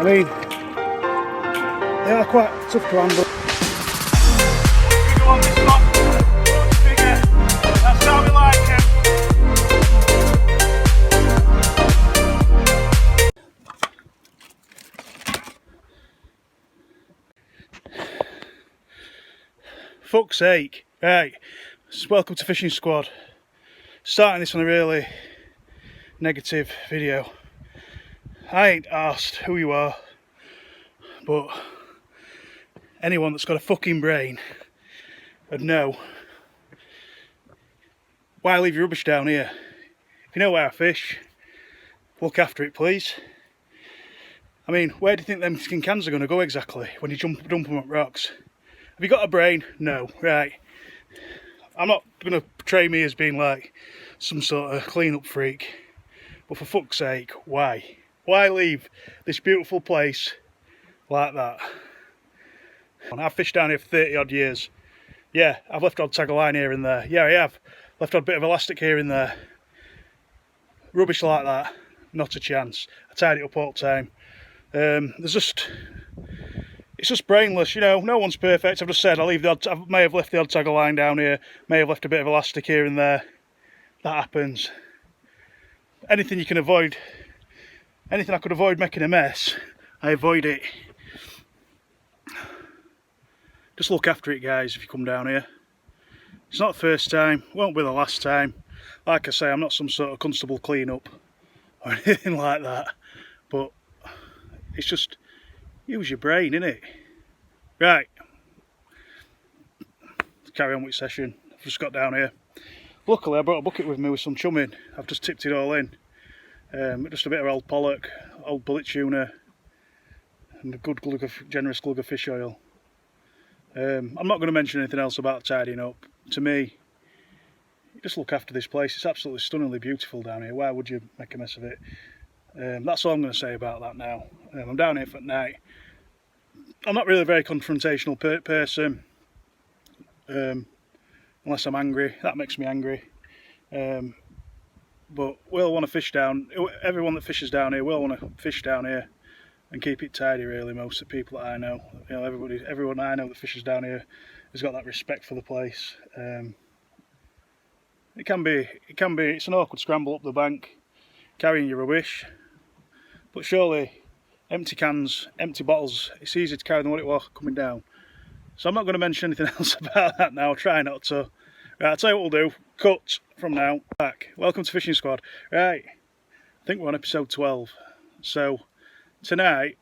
mean, they are quite tough to handle. That's how we like it. Fuck's sake. Right, welcome to Fishing Squad. Starting this on a really negative video. I ain't asked who you are, but anyone that's got a fucking brain would know. Why leave your rubbish down here? If you know where I fish, look after it, please. I mean, where do you think them skin cans are going to go exactly when you dump them at rocks? Have you got a brain? No. Right. I'm not going to portray me as being like some sort of clean-up freak, but for fuck's sake, why? Why leave this beautiful place like that? I've fished down here for 30 odd years. Yeah, I've left odd tag of line here and there. Yeah, I have. Left odd bit of elastic here and there. Rubbish like that, not a chance. I tidy it up all the time. It's just brainless, you know. No one's perfect. I've just said I may have left the odd tag of line down here, may have left a bit of elastic here and there. That happens. Anything you can avoid, anything I could avoid making a mess, I avoid it. Just look after it, guys, if you come down here. It's not the first time, won't be the last time. Like I say, I'm not some sort of constable clean-up or anything like that, but it's just, use your brain, innit? Right, let's carry on with session. I've just got down here. Luckily I brought a bucket with me with some chum in. I've just tipped it all in. Just a bit of old pollock, old bullet tuna, and a good generous glug of fish oil. I'm not going to mention anything else about tidying up. To me, you just look after this place. It's absolutely stunningly beautiful down here. Why would you make a mess of it? That's all I'm going to say about that now. I'm down here for night. I'm not really a very confrontational person, unless I'm angry. That makes me angry. But we'll want to fish down. Everyone that fishes down here will want to fish down here and keep it tidy. Really, most of the people that I know, you know, everyone I know that fishes down here has got that respect for the place. It's an awkward scramble up the bank, carrying your rubbish, but surely empty cans, empty bottles, it's easier to carry than what it was coming down. So I'm not going to mention anything else about that now. I'll try not to. Right, I'll tell you what we'll do. Cut from now. Back. Welcome to Fishing Squad. Right, I think we're on episode 12. So tonight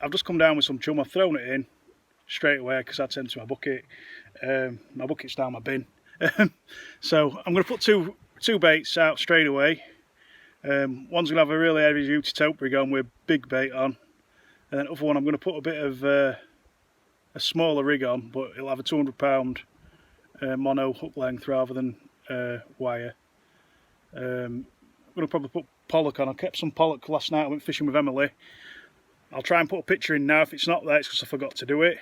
I've just come down with some chum. I've thrown it in straight away because I'd sent to my bucket. My bucket's down my bin. So I'm going to put two baits out straight away. One's going to have a really heavy duty tope rig on with big bait on, and then the other one I'm going to put a bit of a smaller rig on, but it'll have a 200 pound mono hook length rather than wire. I'm going to probably put pollock on. I kept some pollock last night. I went fishing with Emily. I'll try and put a picture in now. If it's not there, it's because I forgot to do it.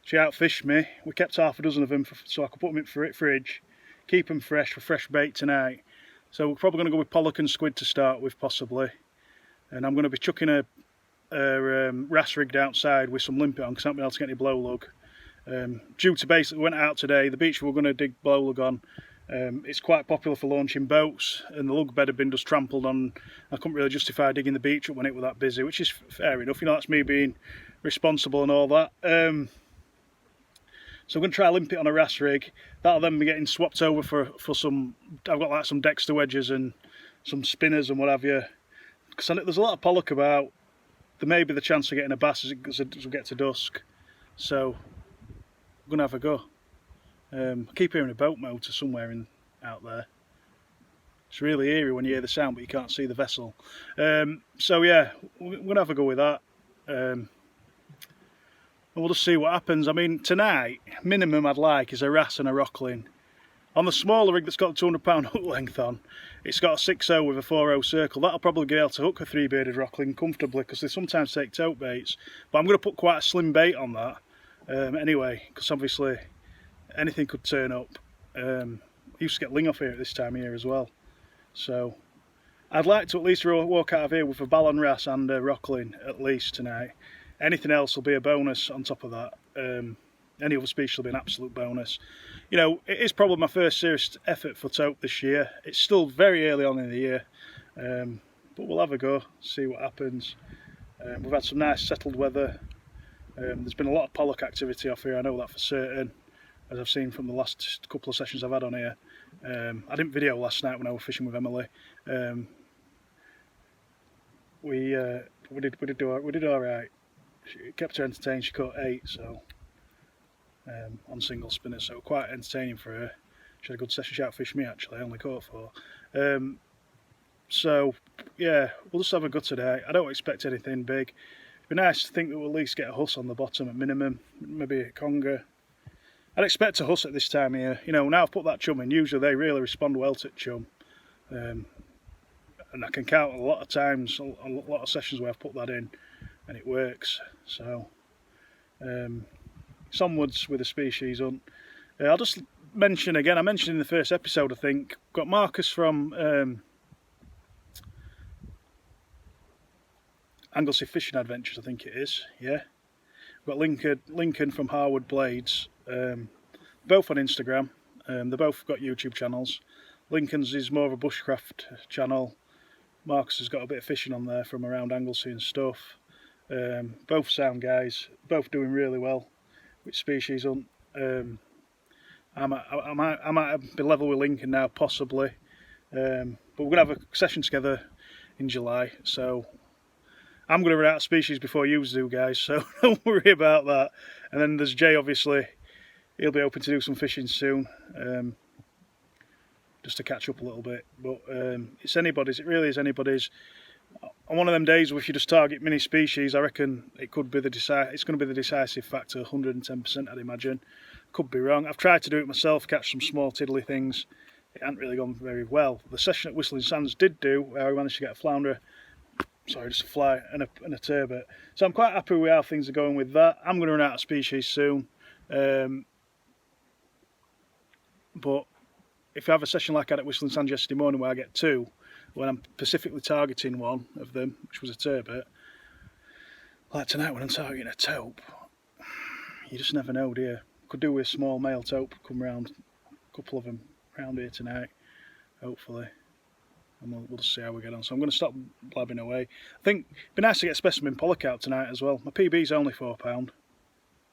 She outfished me. We kept half a dozen of them so I could put them in the fridge, keep them fresh for fresh bait tonight. So we're probably going to go with pollock and squid to start with, possibly. And I'm going to be chucking a wrasse rigged outside with some limpet on because I haven't been able to get any blow lug. Due to basically, we went out today, the beach we were going to dig blow lug on, it's quite popular for launching boats, and the lug bed had been just trampled on. I couldn't really justify digging the beach up when it was that busy, which is fair enough, you know, that's me being responsible and all that. So I'm going to try limpet on a wrasse rig. That'll then be getting swapped over for some, I've got like some Dexter wedges and some spinners and what have you. Because there's a lot of pollock about. There may be the chance of getting a bass as we get to dusk. So I'm going to have a go. I keep hearing a boat motor somewhere out there. It's really eerie when you hear the sound but you can't see the vessel. So yeah, we're going to have a go with that. And we'll just see what happens. I mean, tonight, minimum I'd like is a wrasse and a rockling. On the smaller rig that's got a 200 pound hook length on, it's got a 6.0 with a 4.0 circle. That'll probably be able to hook a 3-bearded rockling comfortably because they sometimes take tote baits. But I'm going to put quite a slim bait on that anyway, because obviously anything could turn up. I used to get ling off here at this time of year as well. So I'd like to at least walk out of here with a ballon wrasse and a rockling at least tonight. Anything else will be a bonus on top of that. Any other species will be an absolute bonus. You know, it is probably my first serious effort for taupe this year. It's still very early on in the year, but we'll have a go, see what happens. We've had some nice settled weather. There's been a lot of pollock activity off here, I know that for certain, as I've seen from the last couple of sessions I've had on here. I didn't video last night when I was fishing with Emily. We did all right. She kept her entertained. She caught 8, so on single spinners, so quite entertaining for her. She had a good session. She outfished me actually. I only caught 4. So yeah, we'll just have a go today. I don't expect anything big. It'd be nice to think that we'll at least get a Huss on the bottom at minimum, maybe a conger. I'd expect a Huss at this time of year. You know, now I've put that chum in, usually they really respond well to chum. And I can count a lot of times, a lot of sessions where I've put that in and it works. So it's onwards with the species hunt. I'll just mention again, I mentioned in the first episode, I think, got Marcus from Anglesey Fishing Adventures, I think it is, yeah. We've got Lincoln from Harwood Blades, both on Instagram. They both got YouTube channels. Lincoln's is more of a bushcraft channel. Marcus has got a bit of fishing on there from around Anglesey and stuff. Both sound guys, both doing really well with species hunt. I might be level with Lincoln now, possibly. But we're going to have a session together in July, so I'm going to run out of species before you do, guys, so don't worry about that. And then there's Jay, obviously. He'll be hoping to do some fishing soon, just to catch up a little bit. But it's anybody's, it really is anybody's. On one of them days where if you just target mini species, I reckon it could be it's going to be the decisive factor, 110% I'd imagine. Could be wrong. I've tried to do it myself, catch some small tiddly things. It hasn't really gone very well. The session at Whistling Sands did do, where I managed to get a flounder, sorry, just a fly and a turbot. So I'm quite happy with how things are going with that. I'm going to run out of species soon. But if I have a session like I had at Whistling Sands yesterday morning where I get 2, when I'm specifically targeting one of them, which was a turbot, like tonight when I'm targeting a taupe, you just never know, do you? Could do with a small male taupe come round, a couple of them round here tonight, hopefully. And we'll just see how we get on. So I'm going to stop blabbing away. I think it'd be nice to get specimen pollock out tonight as well. My PB's only £4.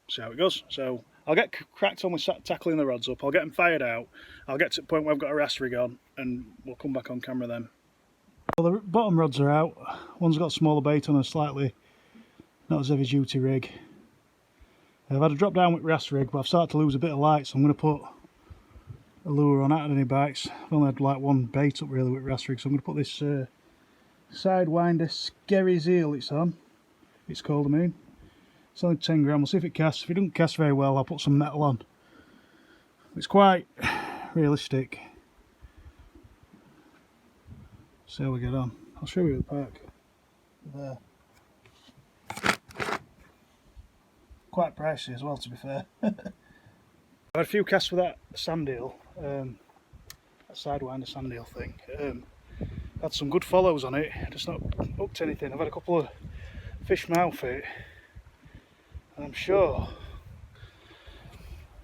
See how it goes. So I'll get cracked on with tackling the rods up. I'll get them fired out. I'll get to the point where I've got a wrasse rig on and we'll come back on camera then. Well, the bottom rods are out. One's got smaller bait on a slightly not as heavy duty rig. I've had a drop down with wrasse rig, but I've started to lose a bit of light, so I'm going to put a lure on out of any bites. I've only had like one bait up really with wrasse rig, so I'm going to put this Sidewinder Skerry's eel it's called, I mean. It's only 10 gram, we'll see if it casts. If it doesn't cast very well, I'll put some metal on. It's quite realistic. See how we get on. I'll show you the park. There. Quite pricey as well, to be fair. I had a few casts with that sand eel, that Sidewinder sand eel thing. Had some good follows on it, just not hooked anything. I've had a couple of fish mouth it, and I'm sure,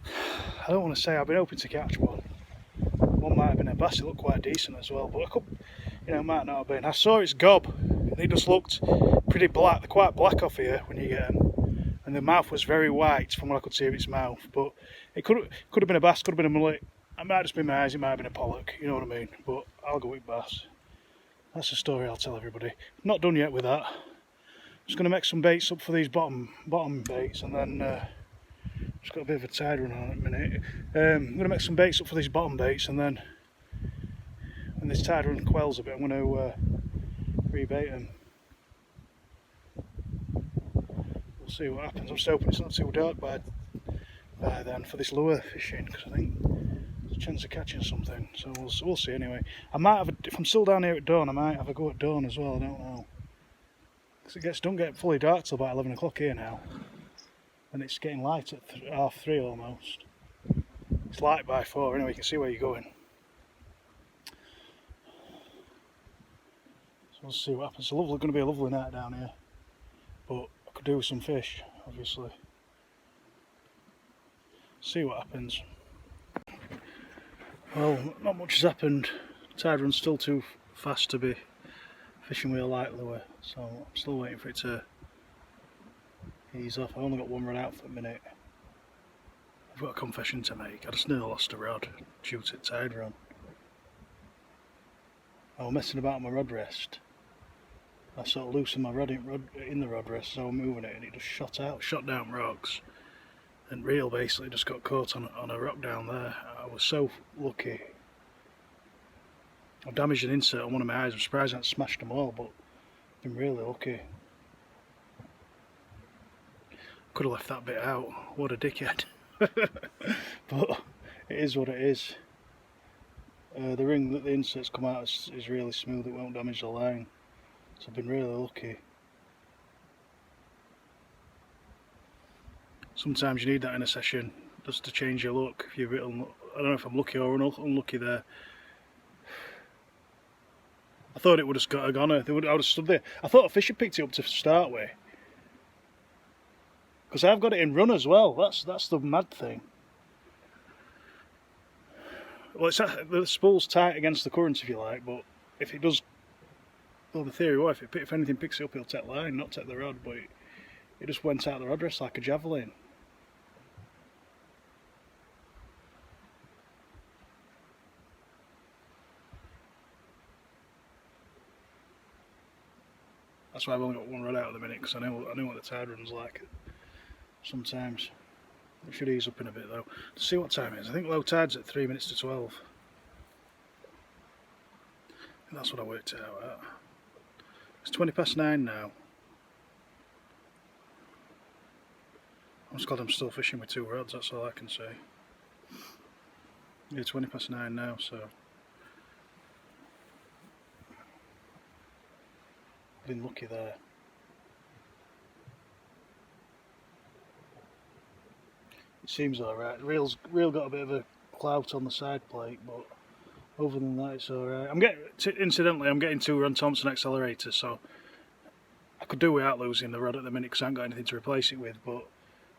I don't want to say I've been hoping to catch one. One might have been a bass, it looked quite decent as well, but I could, you know, might not have been. I saw its gob, and it just looked pretty black. They're quite black off here when you get them. And the mouth was very white from what I could see of its mouth, but it could have been a bass, could have been a mullet. It might just be my eyes, it might have been a pollock, you know what I mean, but I'll go with bass. That's the story I'll tell everybody. Not done yet with that. Just going to make some baits up for these bottom baits, and then just got a bit of a tide run on at the minute. I'm going to make some baits up for these bottom baits, and then when this tide run quells a bit, I'm going to rebait them. See what happens. I'm just hoping it's not too dark by then for this lure fishing, because I think there's a chance of catching something. So we'll see anyway. I might have if I'm still down here at dawn, I might have a go at dawn as well. I don't know, because it don't get fully dark till about 11 o'clock here now, and it's getting light at 3:30 almost. It's light by 4 anyway. You can see where you're going. So we'll see what happens. It's going to be a lovely night down here, but I could do with some fish, obviously. See what happens. Well, not much has happened. The tide run's still too fast to be fishing with a light lure, so I'm still waiting for it to ease off. I've only got one rod out for a minute. I've got a confession to make. I just nearly lost a rod due to tide run. I was messing about my rod rest. I sort of loosened my rod in the rod rest, so I'm moving it, and it just shot down rocks. And reel basically just got caught on a rock down there. I was so lucky. I damaged an insert on one of my eyes. I'm surprised I haven't smashed them all, but I've been really lucky. Could have left that bit out. What a dickhead. But it is what it is. The ring that the inserts come out is really smooth. It won't damage the line. So I've been really lucky. Sometimes you need that in a session just to change your look. If you're a bit I don't know if I'm lucky or unlucky there. I thought it would have got a goner. I would have stood there. I thought a fish had picked it up to start with, because I've got it in run as well. That's the mad thing. Well, the spool's tight against the current, if you like, but if it does, well, the theory was if anything picks it up, it'll take the line, not take the rod. But it just went out the rod rest like a javelin. That's why I've only got one rod out at the minute, because I know what the tide run's like sometimes. It should ease up in a bit though. To see what time it is. I think low tide's at 3 minutes to 12. And that's what I worked it out at. It's 9:20 now. I'm just glad I'm still fishing with 2 rods, that's all I can say. Yeah, 9:20 now, so been lucky there. It seems alright. Reel got a bit of a clout on the side plate, but other than that it's alright. Incidentally, I'm getting 2 Ron Thompson accelerators, so I could do without losing the rod at the minute because I haven't got anything to replace it with, but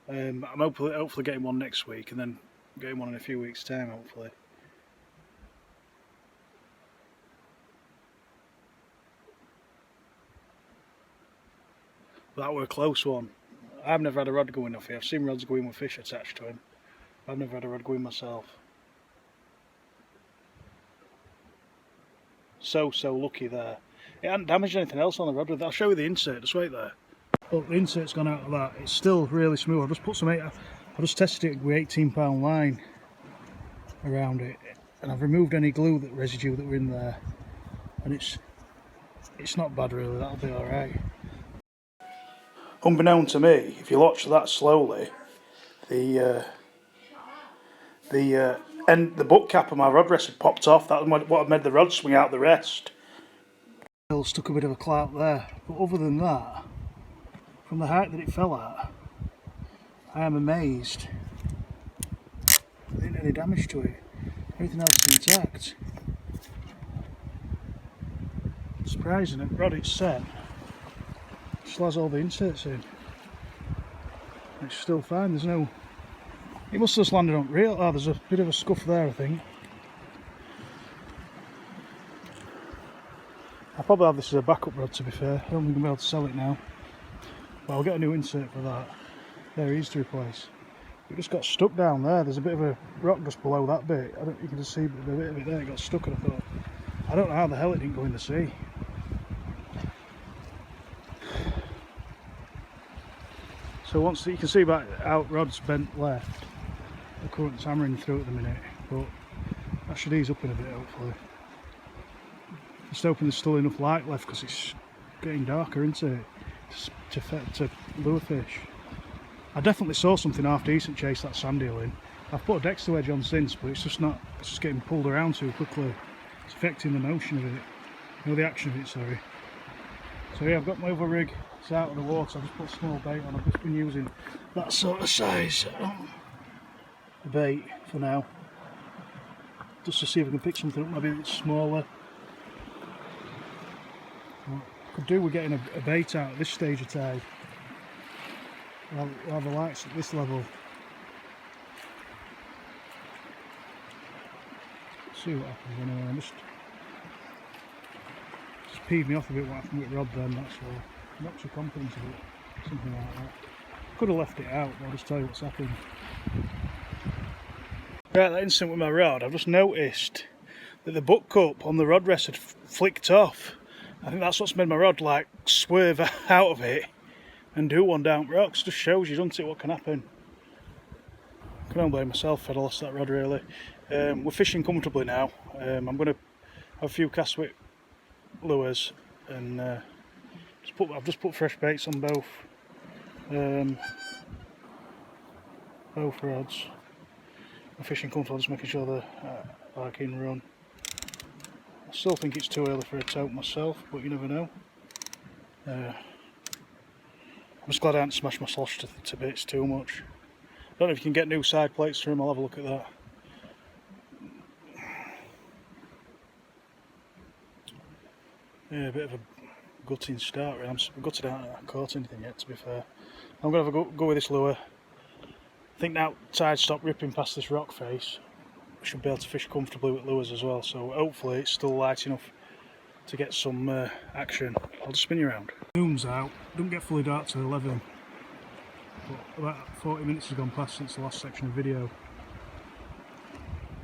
I'm hopefully getting one next week and then getting one in a few weeks' time, hopefully. That were a close one. I've never had a rod going off here. I've seen rods go in with fish attached to him. I've never had a rod go in myself. So lucky there. It hadn't damaged anything else on the rod. I'll show you the insert, just wait there. Look, the insert's gone out of that. It's still really smooth. I just tested it with 18-pound line around it, and I've removed any glue residue that were in there, and it's not bad really. That'll be alright. Unbeknown to me, if you watch that slowly, the butt cap of my rod rest had popped off. That was what had made the rod swing out the rest. Stuck a bit of a clout there, but other than that, from the height that it fell at, I am amazed. There ain't any damage to it. Everything else is intact. Surprising, the rod it's set still has all the inserts in. It's still fine. There's no. It must have just landed on reel. Oh, there's a bit of a scuff there, I think. I'll probably have this as a backup rod, to be fair. I don't think I'm able to sell it now. But I'll get a new insert for that. There, easy to replace. It just got stuck down there. There's a bit of a rock just below that bit. You can just see a bit of it there. It got stuck, and I thought, I don't know how the hell it didn't go in the sea. So once you can see back out, rod's bent left. The current's hammering through at the minute, but that should ease up in a bit, hopefully. Just hoping there's still enough light left because it's getting darker, isn't it? To lure fish. I definitely saw something half decent chase that sand eel in. I've put a Dexter wedge on since, but it's just getting pulled around too quickly. It's affecting the motion of it, the action of it, sorry. So yeah, I've got my other rig. It's out of the water. I've just put a small bait on. I've just been using that sort of size bait for now, just to see if I can pick something up maybe a bit smaller. Could do with getting a bait out at this stage of tide. We'll have the lights at this level. See what happens anyway. Just peeved me off a bit what happened with Rod then, that's all. Knocks your confidence a bit, something like that. Could have left it out, but I'll just tell you what's happened. Right, that incident with my rod, I've just noticed that the butt cup on the rod rest had flicked off. I think that's what's made my rod like swerve out of it and do one down rocks. Just shows you, doesn't it, what can happen. I can only blame myself if I'd lost that rod really. We're fishing comfortably now. I'm going to have a few casts with lures and I've just put fresh baits on both rods. I'm fishing comfortable, just making sure they're like in run. I still think it's too early for a tote myself, but you never know. I'm just glad I haven't smashed my slosh to bits too much. I don't know if you can get new side plates for him, I'll have a look at that. Yeah, a bit of a gutting start really. I'm gutted I haven't caught anything yet, to be fair. I'm going to have a go with this lure. I think now tide stopped ripping past this rock face, I should be able to fish comfortably with lures as well, so hopefully it's still light enough to get some action. I'll just spin you around. Moon's out, don't get fully dark till 11, but about 40 minutes has gone past since the last section of video,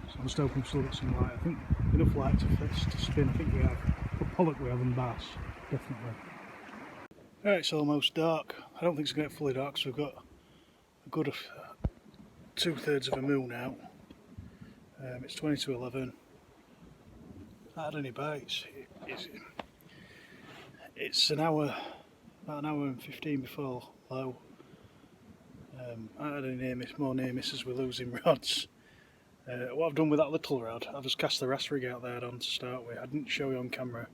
so I'm just hoping to still get some light. I think enough light to spin. I think we have. For pollock we have and bass, definitely. Right, it's almost dark. I don't think it's going to get fully dark, so we've got a good 2/3 of a moon out. It's 20 to 11. Not had any bites. It's an hour, about an hour and 15 before low. I had any more near misses with losing rods. What I've done with that little rod, I've just cast the RAS rig out there on to start with. I didn't show you on camera.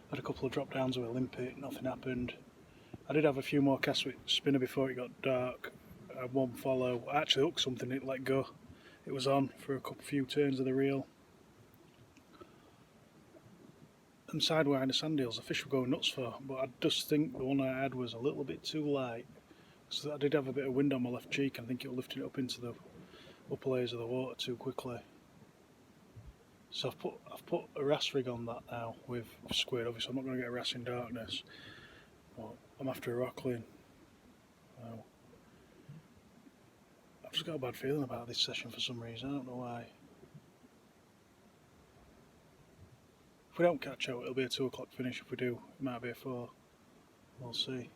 I had a couple of drop downs with a limpet, nothing happened. I did have a few more casts with spinner before it got dark. I had one follow. I actually hooked something, it let go. It was on for a few turns of the reel. And sidewinder sand eels, the fish were going nuts for, but I just think the one I had was a little bit too light. So I did have a bit of wind on my left cheek, and I think it was lifting it up into the upper layers of the water too quickly. So I've put a RAS rig on that now with squid. Obviously I'm not going to get a RAS in darkness, but I'm after a rockling. So I've just got a bad feeling about this session for some reason, I don't know why. If we don't catch out, it'll be a 2 o'clock finish. If we do, it might be a 4. We'll see.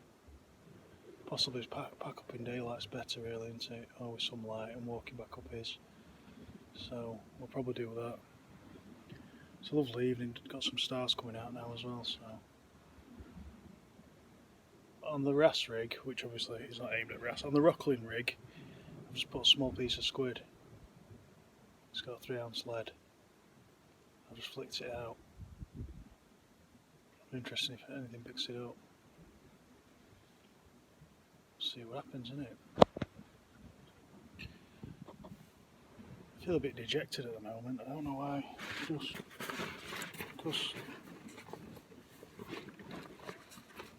Possibly pack up in daylight's better really, isn't it? Or with some light, and walking back up is. So we'll probably do that. It's a lovely evening, got some stars coming out now as well, so. On the RAS rig, which obviously is not aimed at RAS, on the rockling rig, I've just put a small piece of squid. It's got a 3-ounce lead. I've just flicked it out. I'm interested if anything picks it up. See what happens, innit? I feel a bit dejected at the moment, I don't know why. Just because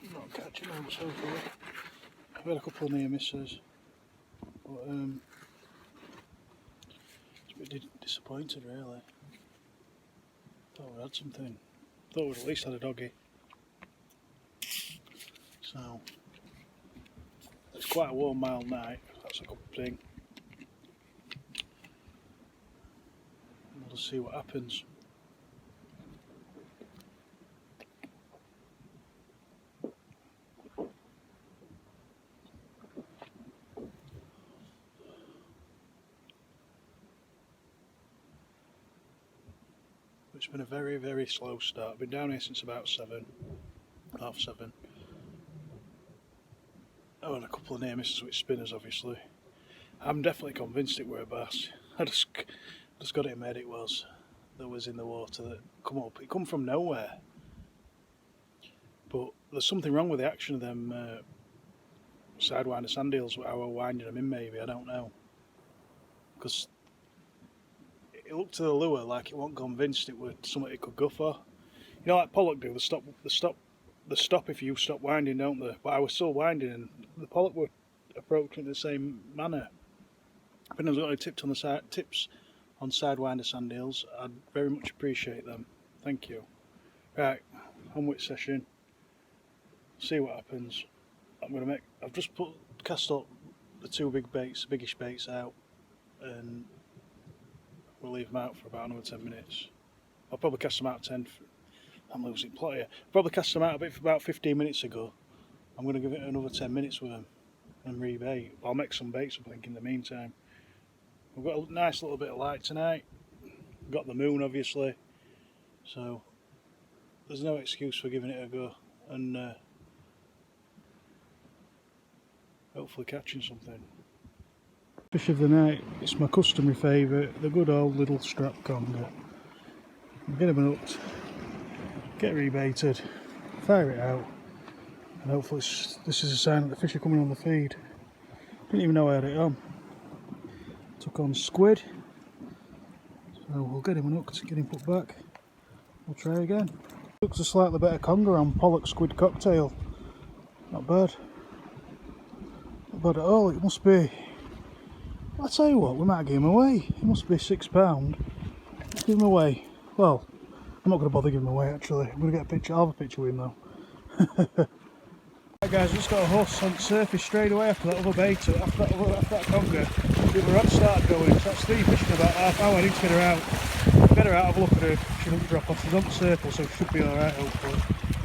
I'm not catching on so far. I've had a couple of near misses, but it's a bit disappointed really. Thought we'd had something. Thought we'd at least had a doggy. So it's quite a warm, mild night. That's a good thing. We'll see what happens. It's been a very, very slow start. I've been down here since about 7, half 7. Oh, and a couple of near misses with spinners, obviously. I'm definitely convinced it were a bass. I just got it in my head it was. That was in the water that come up. It come from nowhere. But there's something wrong with the action of them sidewinder sand eels, how we're winding them in maybe, I don't know. Because it looked to the lure like it wasn't convinced it was something it could go for. You know, like pollock do, they stop they stop if you stop winding, don't they? But I was still winding, and the pollock were approaching the same manner. If anyone's got any tips on sidewinder sand eels, I'd very much appreciate them. Thank you. Right, on with session. See what happens. I've just cast up the two biggish baits out, and we'll leave them out for about another 10 minutes. I'll probably cast them out 10. I'm losing plot here. Probably cast them out a bit for about 15 minutes ago. I'm going to give it another 10 minutes with them and rebait. I'll make some baits, I think, in the meantime. We've got a nice little bit of light tonight. We've got the moon, obviously. So there's no excuse for giving it a go and hopefully catching something. Fish of the night, it's my customary favourite, the good old little strap conger. Get him hooked, get rebaited, fire it out, and hopefully this is a sign that the fish are coming on the feed. Didn't even know I had it on. Took on squid, so we'll get him hooked, get him put back. We'll try again. Looks a slightly better conger on pollock squid cocktail. Not bad. Not bad at all. It must be, I'll tell you what, we might give him away. It must be £6. Let's give him away. Well, I'm not going to bother giving him away actually. I'm going to get a picture. I'll have a picture with him though. Right guys, we just got a Huss on the surface straight away after that other bait, after that conger. The other rod started going, so that's 3 fish in about half hour. I need to get her out. Get her out, have a look at her. She doesn't drop off. She's on the circle, so she should be alright hopefully.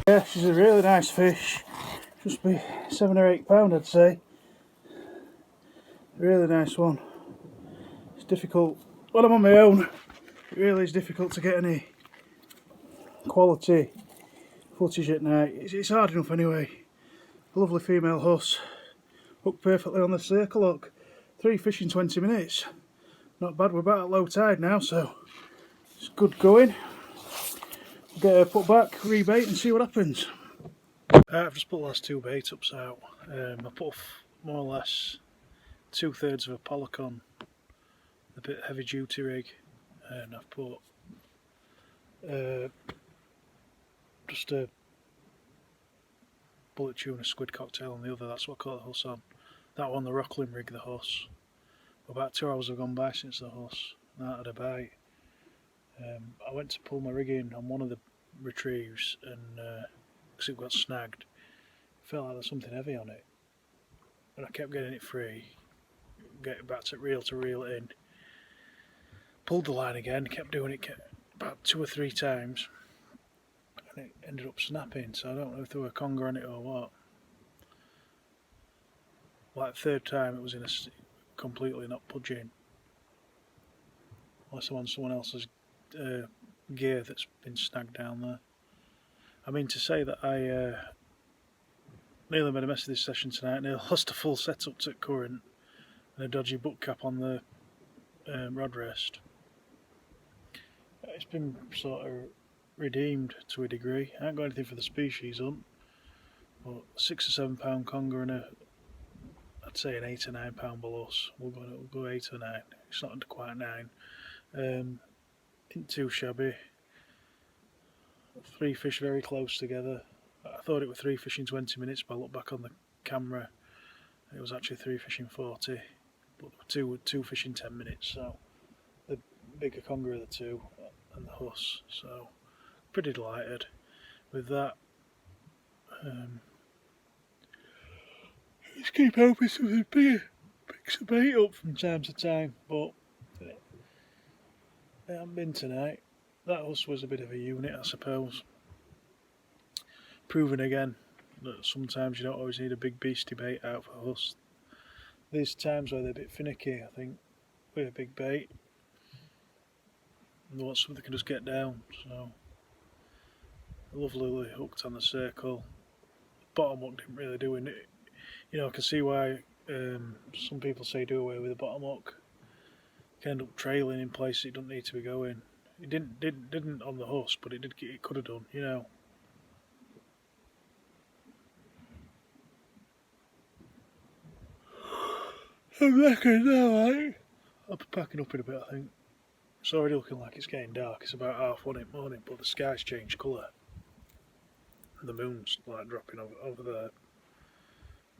Yeah, she's a really nice fish. Just be £7 or £8 I'd say. Really nice one. It's difficult. When I'm on my own, it really is difficult to get any quality footage at night. It's hard enough anyway. A lovely female Huss. Hooked perfectly on the circle hook. 3 fish in 20 minutes. Not bad, we're about at low tide now, so it's good going. Get her put back, rebait and see what happens. I've just put the last 2 bait ups out. I put off more or less 2/3 of a pollock on a bit heavy duty rig, and I've put just a bullet tuna squid cocktail on the other. That's what I caught the Huss on. That one, the Rockland rig, the Huss. About 2 hours have gone by since the Huss, and that had a bite. I went to pull my rig in on one of the retrieves, and because it got snagged, it felt like there was something heavy on it, and I kept getting it free, getting back to reel it in. Pulled the line again, kept doing it about 2 or 3 times, and it ended up snapping. So I don't know if there were a conger on it or what. Like 3rd time, it was in a completely not budging, unless I'm on someone else's gear that's been snagged down there. I mean to say that I nearly made a mess of this session tonight. Nearly lost a full setup to current and a dodgy butt cap on the rod rest. It's been sort of redeemed to a degree. I haven't got anything for the species hunt, but a £6 or £7 conger and I'd say an £8 or £9 Huss. We'll go 8 or 9. It's not quite 9. Isn't too shabby. 3 fish very close together. I thought it were 3 fish in 20 minutes, but I looked back on the camera. It was actually 3 fish in 40, but there were 2 fish in 10 minutes. So the bigger conger of the 2 and the Huss. So pretty delighted with that. Just keep hoping something bigger picks the bait up from time to time, but it hasn't been tonight. That Huss was a bit of a unit, I suppose. Proving again that sometimes you don't always need a big beastie bait out for Huss. There's times where they're a bit finicky, I think, with a big bait. And they want something they can just get down. So, lovely hooked on the circle. Bottom hook didn't really do it. You know, I can see why some people say do away with the bottom hook. You can end up trailing in places it doesn't need to be going. It didn't on the Huss, but it could have done, you know. I'm knackered now, right? I'll be packing up in a bit, I think. It's already looking like it's getting dark. It's about 1:30 in the morning, but the sky's changed colour. The moon's like dropping over there.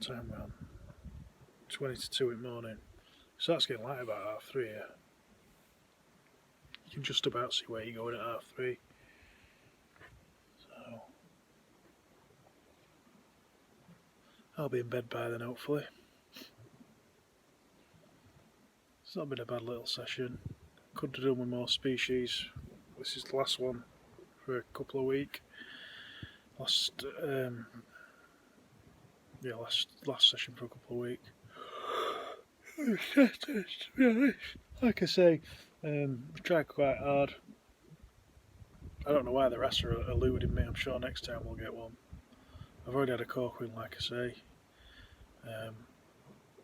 Time around 20 to 2 in the morning. So that's getting light about 3:30 here. You can just about see where you're going at 3:30. So I'll be in bed by then, hopefully. It's not been a bad little session. Could have done with more species. This is the last one for a couple of weeks. Last session for a couple of weeks. To be honest, like I say, I've tried quite hard. I don't know why the rest are eluding me. I'm sure next time we'll get one. I've already had a cork win, like I say.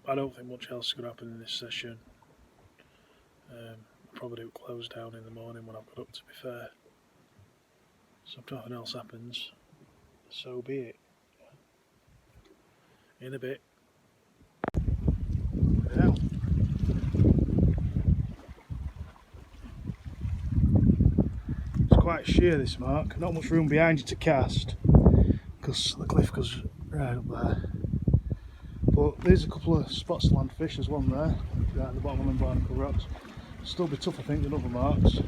I don't think much else is going to happen in this session. I'll probably do it close down in the morning when I've got up, to be fair. So if nothing else happens, so be it. In a bit. Yeah. It's quite sheer, this mark. Not much room behind you to cast because the cliff goes right up there. But there's a couple of spots to land fish. There's one there, right at the bottom of them barnacle rocks. Still be tough, I think, than other marks.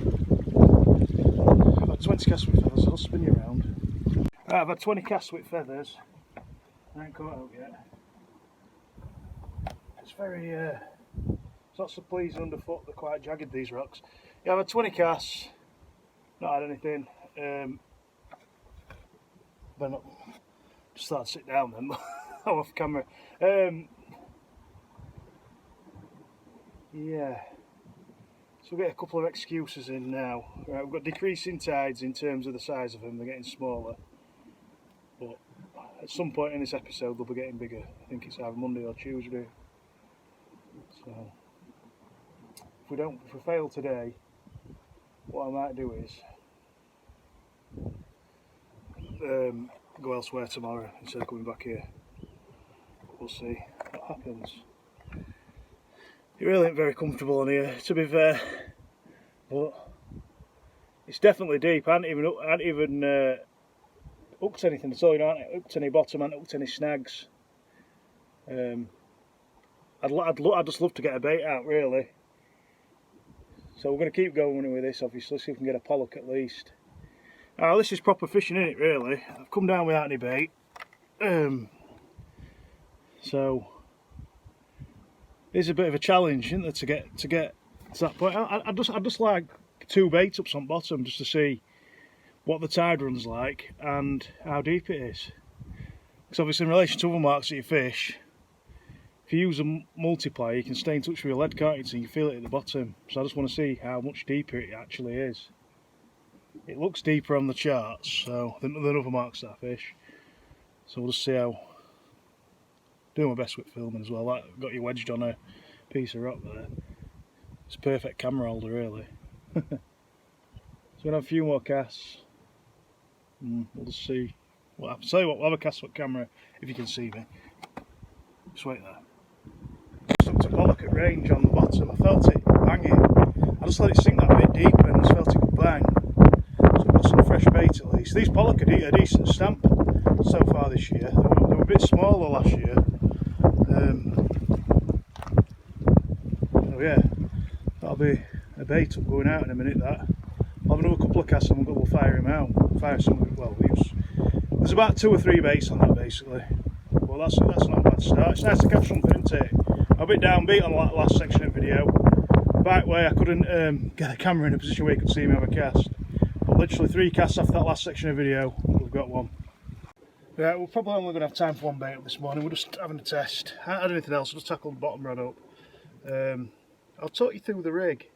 I've had 20 casts with feathers. I'll spin you around. Right, I've had 20 casts with feathers. I ain't caught out yet. It's very, it's not so pleasing underfoot. They're quite jagged, these rocks. Yeah, I've had 20 casts. Not had anything. Then just thought I'd sit down then. Off camera. Yeah. So we'll get a couple of excuses in now. Right, we've got decreasing tides in terms of the size of them, they're getting smaller. But at some point in this episode they'll be getting bigger. I think it's either Monday or Tuesday. So if we fail today, what I might do is go elsewhere tomorrow instead of coming back here. We'll see what happens. It really ain't very comfortable on here, to be fair, but it's definitely deep. I hadn't even hooked anything at all. You know, I hadn't hooked any bottom, I hadn't hooked any snags. I'd just love to get a bait out, really. So we're going to keep going with this, obviously, see if we can get a pollock at least. Now this is proper fishing, isn't it, really? I've come down without any bait. So it's a bit of a challenge, isn't there, to get to that point. I'd just like 2 baits up on bottom just to see what the tide run's like and how deep it is. Because obviously in relation to other marks that you fish, if you use a multiplier you can stay in touch with your lead, can't you, so you can feel it at the bottom. So I just want to see how much deeper it actually is. It looks deeper on the charts so than other marks that I fish. So we'll just see how. Doing my best with filming as well. Like, got you wedged on a piece of rock there. It's a perfect camera holder, really. So we'll have a few more casts. We'll just see what happens. Tell you what, we'll have a cast with camera if you can see me. Just wait there. Just hooked a pollock at range on the bottom. I felt it banging. I just let it sink that bit deeper and just felt it go bang. So I've got some fresh bait at least. These pollock are a decent stamp so far this year. They were a bit smaller last year. Oh yeah, that'll be a bait up going out in a minute. That I'll have another couple of casts and we'll fire him out. Fire some of it. Well, there's about 2 or 3 baits on that basically. Well, that's not a bad start. It's nice to catch something, isn't it? I'm a bit downbeat on the last section of the video. Back way I couldn't get the camera in a position where you could see me have a cast. But literally 3 casts after that last section of the video, we've got one. Yeah, we're probably only going to have time for one bait up this morning. We're just having a test. I haven't had anything else, I'll just tackle the bottom rod up. I'll talk you through the rig.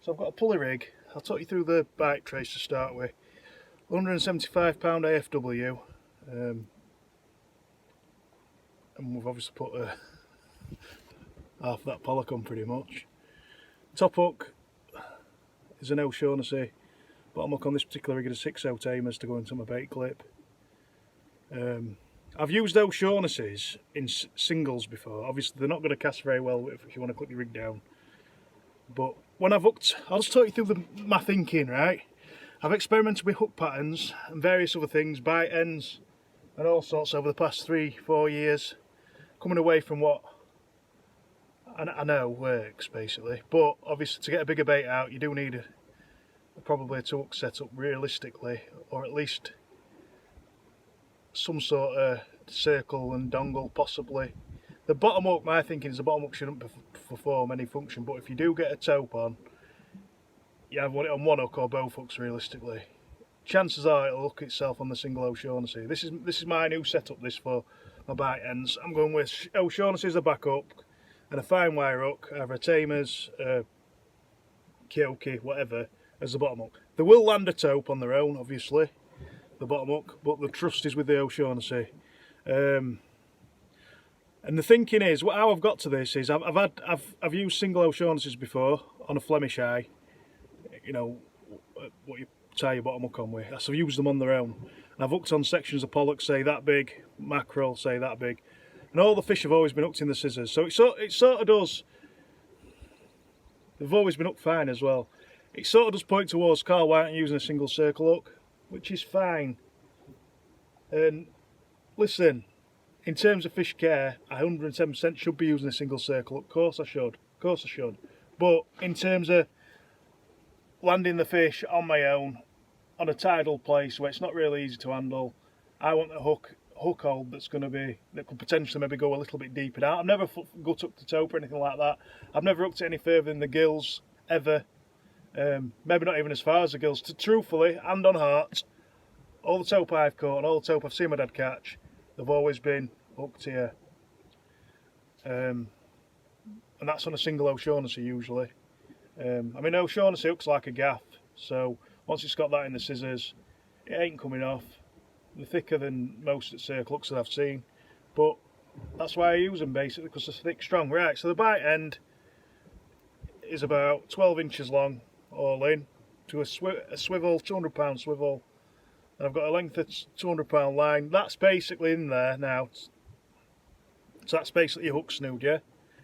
So I've got a pulley rig. I'll talk you through the bite trays to start with. 175 pound AFW. And we've obviously put half that pollock on pretty much. Top hook is an O'Shaughnessy. Bottom hook on this particular rig is a 6/0 tamers to go into my bait clip. I've used O'Shaughnessy's in singles before. Obviously they're not going to cast very well if you want to clip your rig down. But when I've hooked, I'll just talk you through my thinking, right? I've experimented with hook patterns and various other things, bite ends and all sorts over the past 3-4 years, coming away from what I know works basically. But obviously to get a bigger bait out you do need probably a hook setup realistically, or at least some sort of circle and dongle possibly. The bottom hook, my thinking is the bottom hook shouldn't perform any function, but if you do get a taupe on, you have it on one hook or both hooks realistically. Chances are it'll hook itself on the single O'Shaughnessy. This is my new setup, this for my bite ends. I'm going with O'Shaughnessy as a back hook and a fine wire hook, either a Tamer's, Kyoki, whatever, as the bottom hook. They will land a taupe on their own, obviously, the bottom hook, but the trust is with the O'Shaughnessy. And the thinking is, how I've got to this is, I've used single O'Shaughnessy's before on a Flemish eye, you know, what you tie your bottom hook on with. So I've used them on their own. And I've hooked on sections of pollock, say that big, mackerel, say that big, and all the fish have always been hooked in the scissors. So it sort of does. They've always been hooked fine as well. It sort of does point towards Carl, why aren't you using a single circle hook, which is fine. And listen, in terms of fish care, I 110% should be using a single circle hook. Of course I should. Of course I should. But in terms of landing the fish on my own, on a tidal place where it's not really easy to handle, I want a hook hold that could potentially maybe go a little bit deeper down. I've never gut up the taupe or anything like that. I've never hooked it any further than the gills ever. Maybe not even as far as the gills. Truthfully, hand on heart, all the taupe I've caught and all the taupe I've seen my dad catch, they've always been hooked here. And that's on a single O'Shaughnessy usually. I mean, O'Shaughnessy hooks like a gaff, so once it's got that in the scissors, it ain't coming off. They're thicker than most at circle hooks that I've seen, but that's why I use them basically, because they're thick, strong. Right, so the bite end is about 12 inches long, all in, to a swivel, 200 pound swivel, and I've got a length of 200 pound line. That's basically in there now, so that's basically your hook snood, yeah?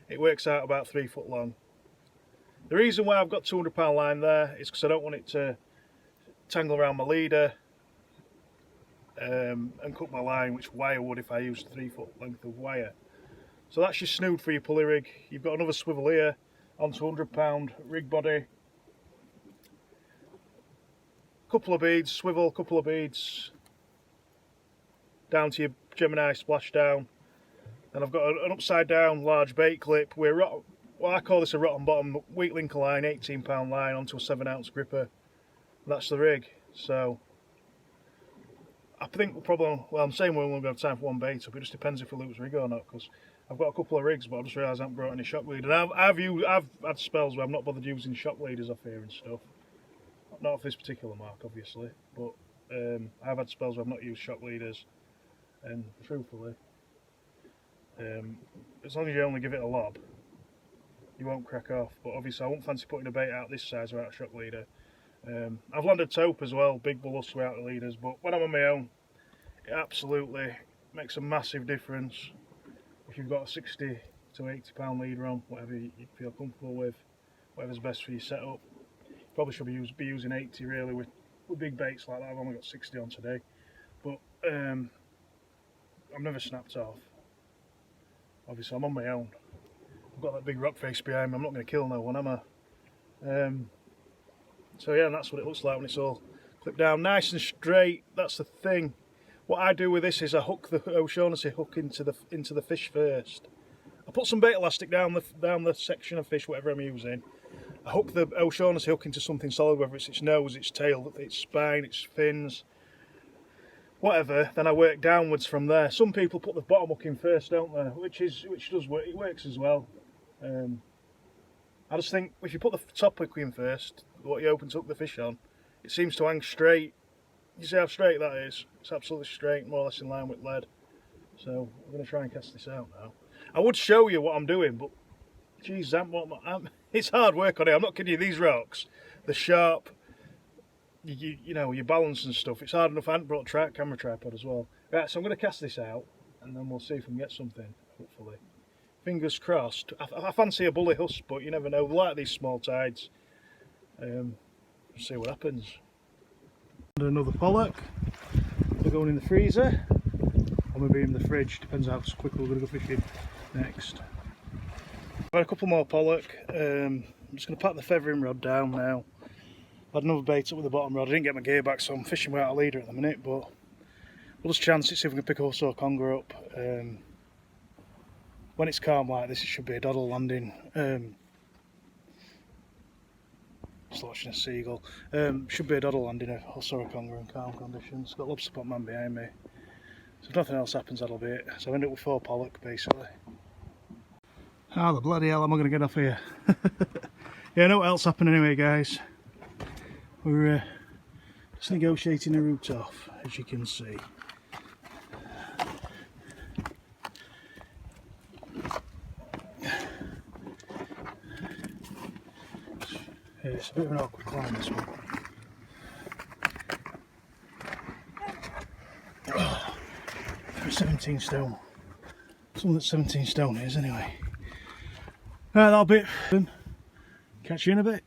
It works out about 3 foot long. The reason why I've got 200 pound line there is because I don't want it to tangle around my leader and cut my line, which wire would if I used 3 foot length of wire. So that's your snood for your pulley rig. You've got another swivel here on 200 pound rig body. Couple of beads, swivel, couple of beads down to your Gemini splashdown. And I've got an upside down large bait clip with I call this a rotten bottom weak linker line, 18 pound line onto a 7 ounce gripper. That's the rig. So I think we'll probably, well, I'm saying we're only going to have time for one bait up. It just depends if we lose rig or not, because I've got a couple of rigs, but I just realised I haven't brought any shock leader. And I've had spells where I've not bothered using shock leaders off here and stuff. Not off this particular mark, obviously, but I've had spells where I've not used shock leaders, and truthfully, as long as you only give it a lob, you won't crack off. But obviously I won't fancy putting a bait out this size without a shock leader. I've landed taupe as well, big bullets without the leaders, but when I'm on my own, it absolutely makes a massive difference if you've got a 60 to 80 pound leader on, whatever you feel comfortable with, whatever's best for your setup. Probably should be using 80 really with big baits like that. I've only got 60 on today, but I've never snapped off. Obviously I'm on my own. I've got that big rock face behind me. I'm not going to kill no one, am I? So yeah, and that's what it looks like when it's all clipped down, nice and straight. That's the thing. What I do with this is I hook the O'Shaughnessy hook into the fish first. I put some bait elastic down the section of fish, whatever I'm using. I hook the O'Shaughnessy hook into something solid, whether it's its nose, its tail, its spine, its fins, whatever. Then I work downwards from there. Some people put the bottom hook in first, don't they? Which does work. It works as well. I just think if you put the top hook in first, what you open to hook the fish on, it seems to hang straight. You see how straight that is? It's absolutely straight, more or less in line with lead. So I'm going to try and cast this out now. I would show you what I'm doing, but geez, it's hard work on it. I'm not kidding you. These rocks, the sharp, you know, your balance and stuff. It's hard enough. I hadn't brought a camera tripod as well. Right, so I'm going to cast this out, and then we'll see if we can get something. Hopefully, fingers crossed. I fancy a bully Huss, but you never know. We like these small tides. See what happens. And another pollock. They're going in the freezer, or maybe in the fridge, depends how quickly we're going to go fishing next. I've had a couple more pollock. I'm just going to pack the feathering rod down now. I had another bait up with the bottom rod. I didn't get my gear back, so I'm fishing without a leader at the minute, but we'll just chance it, see if we can pick a Huss or conger up. When it's calm like this, it should be a doddle landing. Just watching a seagull. Should be a doddle landing, a Huss or a conger in calm conditions. Got a lobster pot man behind me. So if nothing else happens, that'll be it. So I end up with 4 pollock basically. How the bloody hell am I going to get off here? Yeah, no what else happened anyway, guys. We're just negotiating a route off, as you can see. Yeah, it's a bit of an awkward climb, this one. Oh, 17 stone. Something that's 17 stone is anyway. Right, that'll be it. Catch you in a bit.